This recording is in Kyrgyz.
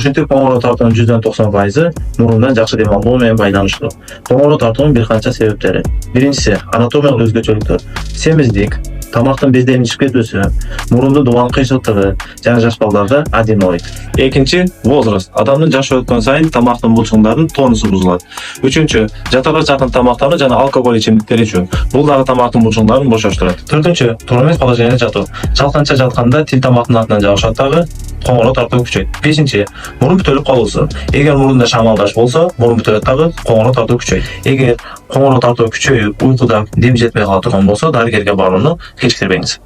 Ушинтип коңгуроо тартуунун 190% мурундан жакшы дем алуу менен байланыштуу. Коңгуроо тартуунун бир канча себептери. Биринчиси анатомиялык өзгөчөлүктөр. Семиздик, тамактын бездеринин ичип кетүүсү, мурунду дубанын кыйшыктыгы жана жаш балдарда аденоид. Экинчи возраст. Адамдын жашы өткөн сайын тамактын булчуңдарынын тонусу бузулат. Үчүнчү жатаарга жакын тамактануу жана алкоголь ичимдиктер ичүү. Бул дагы тамактын булчуңдарын бошоштурат. Төртүнчү туру эмес положение жатуу. Жалканча жатканда тил тамактын атынан жабышат дагы коңгуроо тартуу күчөйт. Бешинчи мурун бүтөлүп калуусу. Эгер мурунда шамалдаш болсо, мурун бүтөлөт дагы коңгуроо тартуу күчөйт. Эгер коңгуроо тартуу күчөйүп, уйкуда дем жетпей кала турган болсо, дарыгерге барууну кечиктирбеңиз.